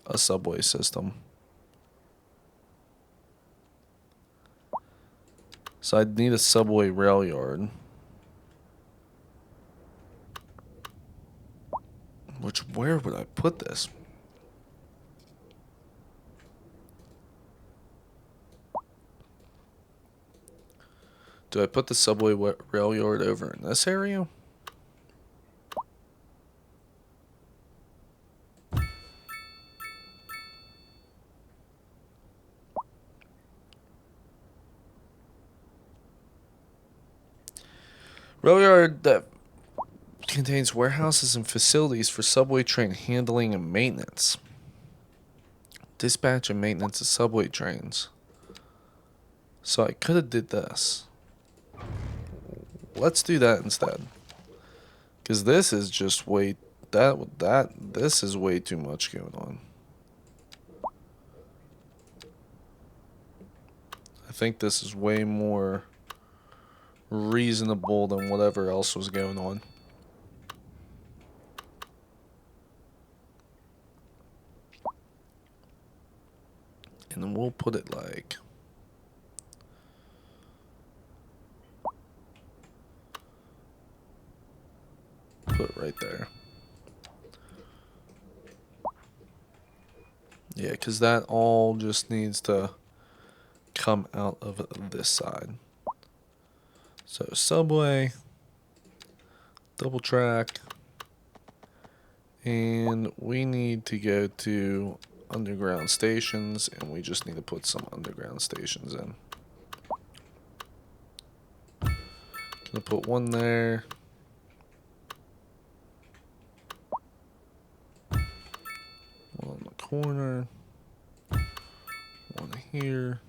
a subway system. So I'd need a subway rail yard. Where would I put this? Do I put the subway rail yard over in this area? Rail yard, that Contains warehouses and facilities for subway train handling and maintenance. Dispatch and maintenance of subway trains. So I could have did this. Let's do that instead. Because this is just way... This is way too much going on. I think this is way more reasonable than whatever else was going on. And then we'll put it like... Put it right there. Yeah, because that all just needs to come out of this side. So subway, double track, and we need to go to underground stations, and we just need to put some underground stations in. Gonna put one there. One on the corner. One here.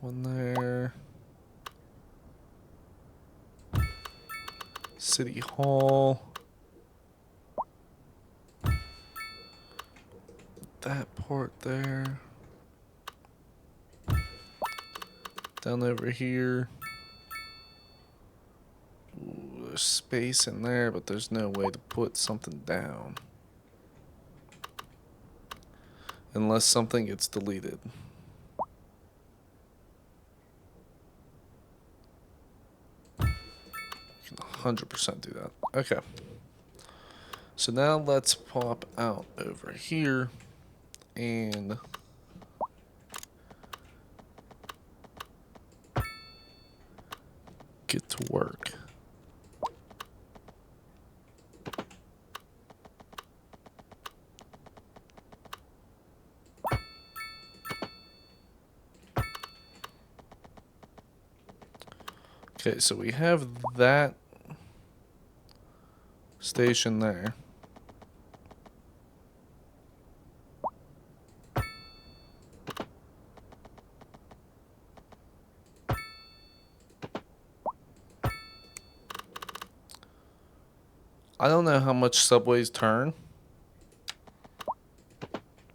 One there. City Hall. That part there. Down over here. Ooh, there's space in there, but there's no way to put something down. Unless something gets deleted. We can 100% do that. Okay. So now let's pop out over here and get to work. Okay, so we have that station there. I don't know how much subways turn,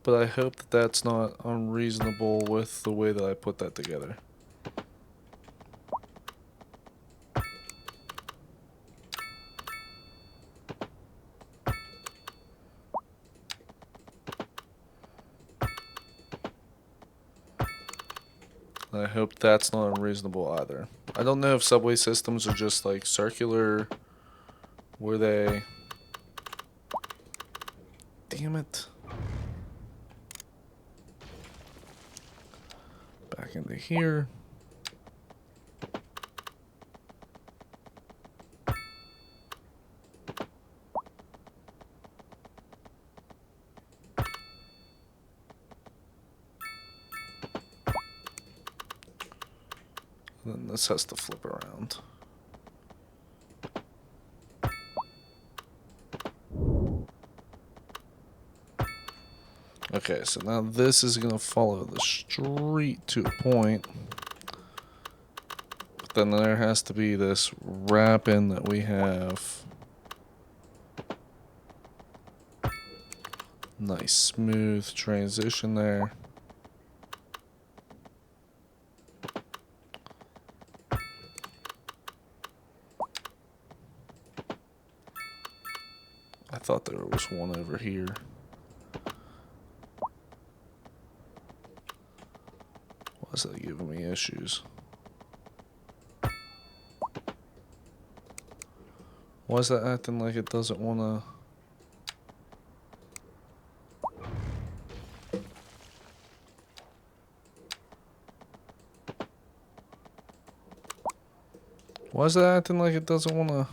but I hope that that's not unreasonable with the way that I put that together. I hope that's not unreasonable either. I don't know if subway systems are just like circular. Were they... Damn it. Back into here. And then this has to flip around. Okay, so now this is going to follow the street to a point. But then there has to be this wrap-in that we have. Nice smooth transition there. I thought there was one over here. Why is that giving me issues? Why is that acting like it doesn't want to... Why is that acting like it doesn't want to...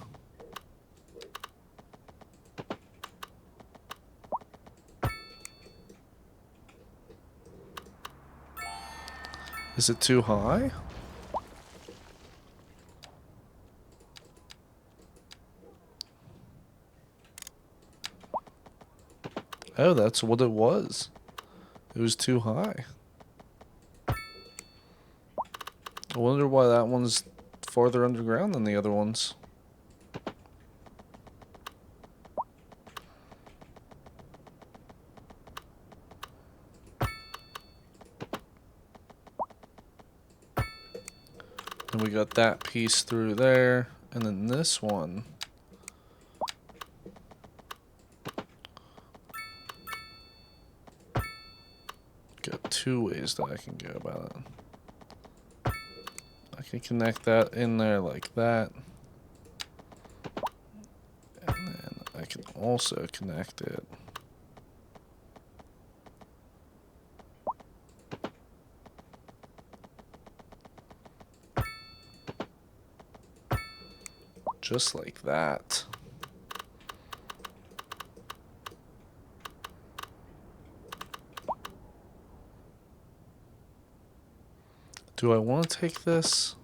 Is it too high? Oh, that's what it was. It was too high. I wonder why that one's farther underground than the other ones. And we got that piece through there, and then this one. Got two ways that I can go about it. I can connect that in there like that. And then I can also connect it just like that. Do I want to take this?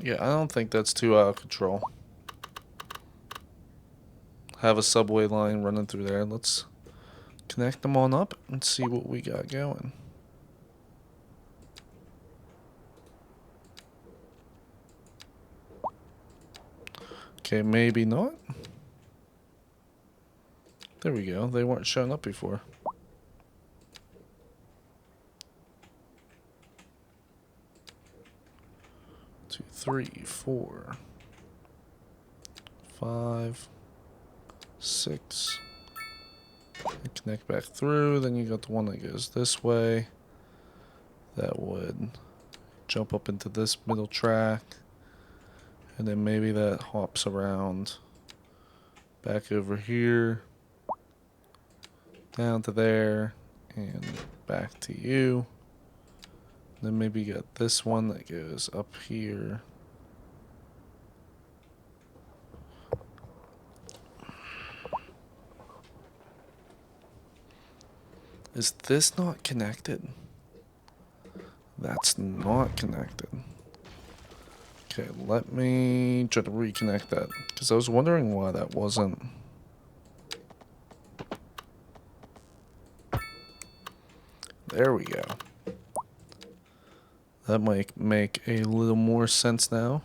Yeah, I don't think that's too out of control. Have a subway line running through there. Let's connect them on up and see what we got going. Okay, maybe not. There we go. They weren't showing up before. Two, three, 4, 5, 6. And connect back through. Then you got the one that goes this way. That would jump up into this middle track. And then maybe that hops around back over here, down to there, and back to you. Then maybe you got this one that goes up here. Is this not connected? That's not connected. Okay, let me try to reconnect that, because I was wondering why that wasn't. There we go. That might make a little more sense now.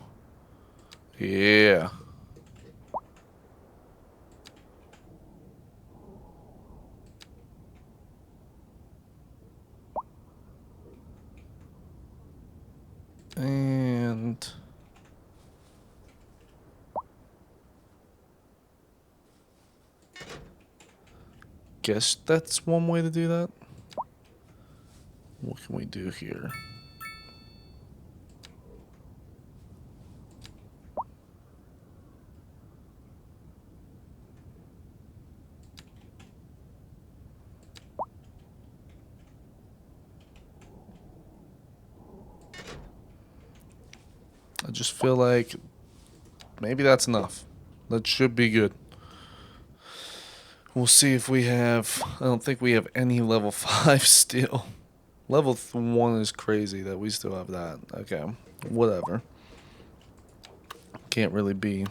Yeah. And guess that's one way to do that. What can we do here? I just feel like maybe that's enough. That should be good. We'll see if we have. I don't think we have any level 5 still. Level 1 is crazy that we still have that. Okay, whatever. Can't really be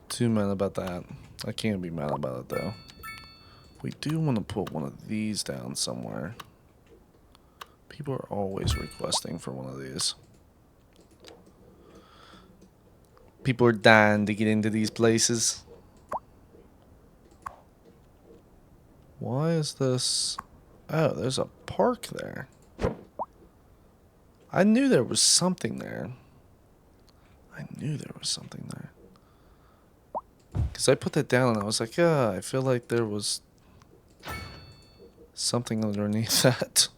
too mad about that. I can't be mad about it though. We do want to put one of these down somewhere. People are always requesting for one of these. People are dying to get into these places. Why is this? Oh, there's a park there. I knew there was something there. I knew there was something there. Because I put that down and I was like, yeah, I feel like there was something underneath that.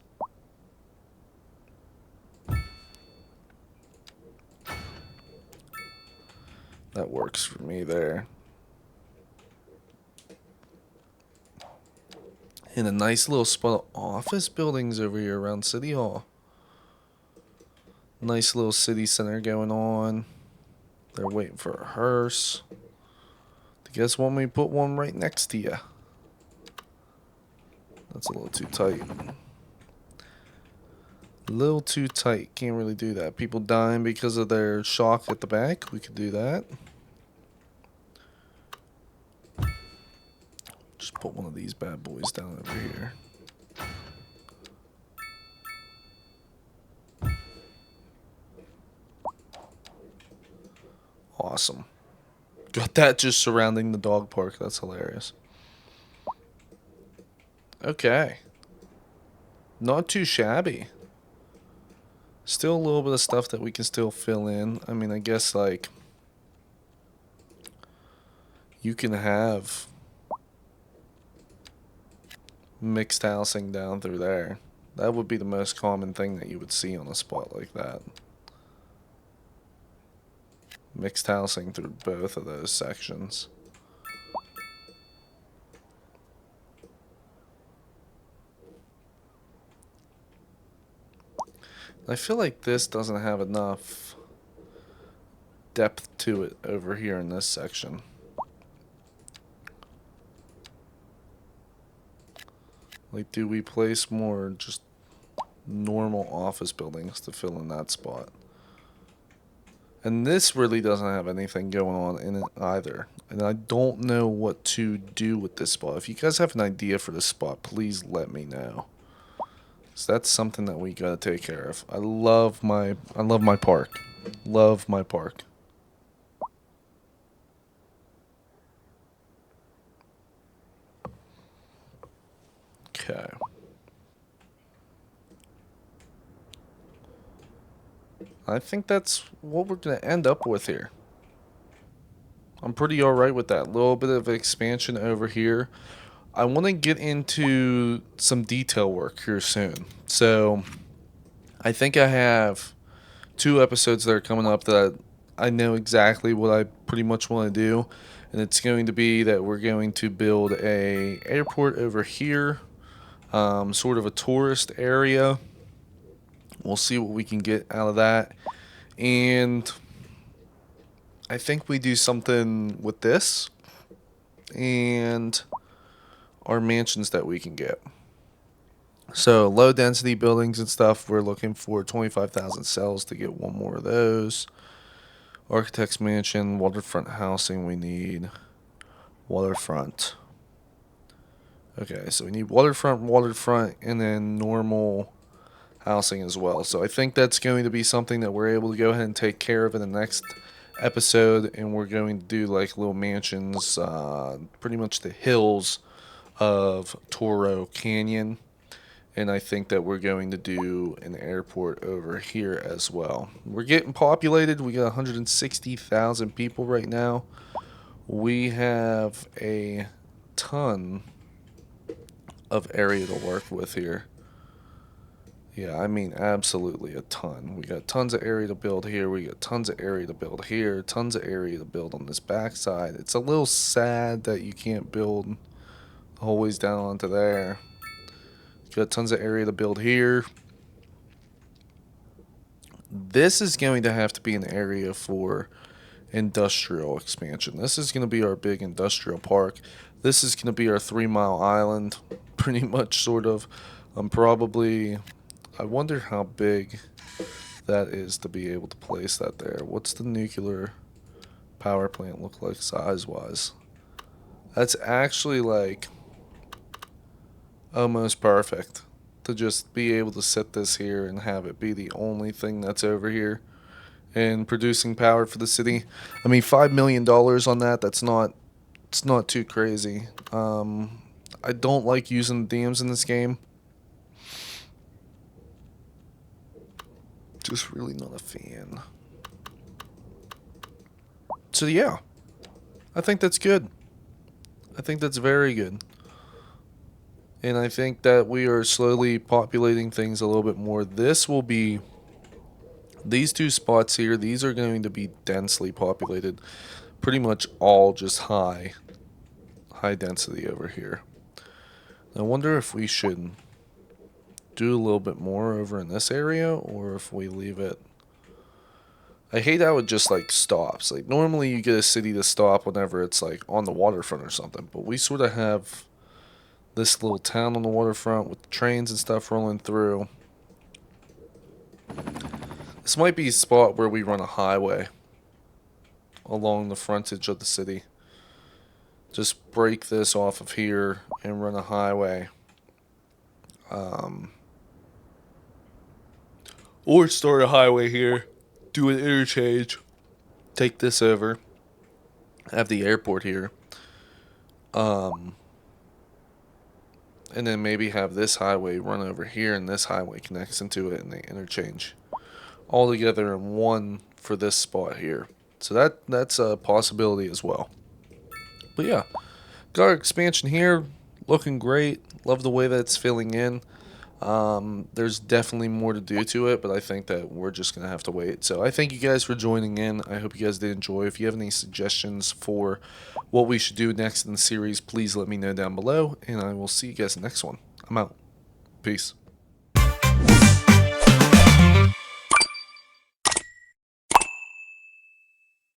That works for me there. And a nice little spot of office buildings over here around City Hall. Nice little city center going on. They're waiting for a hearse to Guess when we put one right next to you. That's a little too tight. A little too tight. Can't really do that. People dying because of their shock at the back. We could do that. Just put one of these bad boys down over here. Awesome. Got that just surrounding the dog park. That's hilarious. Okay. Not too shabby. Still a little bit of stuff that we can still fill in. I mean, I guess, like, you can have mixed housing down through there. That would be the most common thing that you would see on a spot like that. Mixed housing through both of those sections. I feel like this doesn't have enough depth to it over here in this section. Like, do we place more just normal office buildings to fill in that spot? And this really doesn't have anything going on in it either. And I don't know what to do with this spot. If you guys have an idea for this spot, please let me know. So that's something that we gotta take care of. I love my park. Love my park. Okay. I think that's what we're gonna end up with here. I'm pretty alright with that. Little bit of expansion over here. I want to get into some detail work here soon. So I think I have 2 episodes that are coming up that I know exactly what I pretty much want to do. And it's going to be that we're going to build a airport over here. Sort of a tourist area. We'll see what we can get out of that. And I think we do something with this. And our mansions that we can get. So low density buildings and stuff, we're looking for 25,000 cells to get one more of those. Architect's mansion, waterfront housing, we need waterfront. Okay, so we need waterfront, and then normal housing as well. So I think that's going to be something that we're able to go ahead and take care of in the next episode, and we're going to do like little mansions, pretty much the hills of Turo Canyon. And I think that we're going to do an airport over here as well. We're getting populated. We got 160,000 people right now. We have a ton of area to work with here. Yeah, I mean absolutely a ton. We got tons of area to build here. We got tons of area to build here. Tons of area to build on this backside. It's a little sad that you can't build always down onto there. Got tons of area to build here. This is going to have to be an area for industrial expansion. This is going to be our big industrial park. This is going to be our 3-mile island, pretty much, sort of. I wonder how big that is to be able to place that there. What's the nuclear power plant look like size-wise? That's actually like almost perfect to just be able to set this here and have it be the only thing that's over here and producing power for the city. I mean, $5 million on that, it's not too crazy. I don't like using the dams in this game. Just really not a fan. So yeah, I think that's good. I think that's very good. And I think that we are slowly populating things a little bit more. This will be, these 2 spots here, these are going to be densely populated. Pretty much all just high density over here. I wonder if we should do a little bit more over in this area, or if we leave it. I hate how it just like stops. Like normally you get a city to stop whenever it's like on the waterfront or something, but we sort of have this little town on the waterfront with trains and stuff rolling through. This might be a spot where we run a highway along the frontage of the city. Just break this off of here and run a highway. Um, or start a highway here, do an interchange, take this over, have the airport here, and then maybe have this highway run over here and this highway connects into it and they interchange all together in one for this spot here. So that's a possibility as well. But yeah, got our expansion here, looking great. Love the way that it's filling in. There's definitely more to do to it, but I think that we're just going to have to wait. So I thank you guys for joining in. I hope you guys did enjoy. If you have any suggestions for what we should do next in the series, please let me know down below, and I will see you guys next one. I'm out. Peace.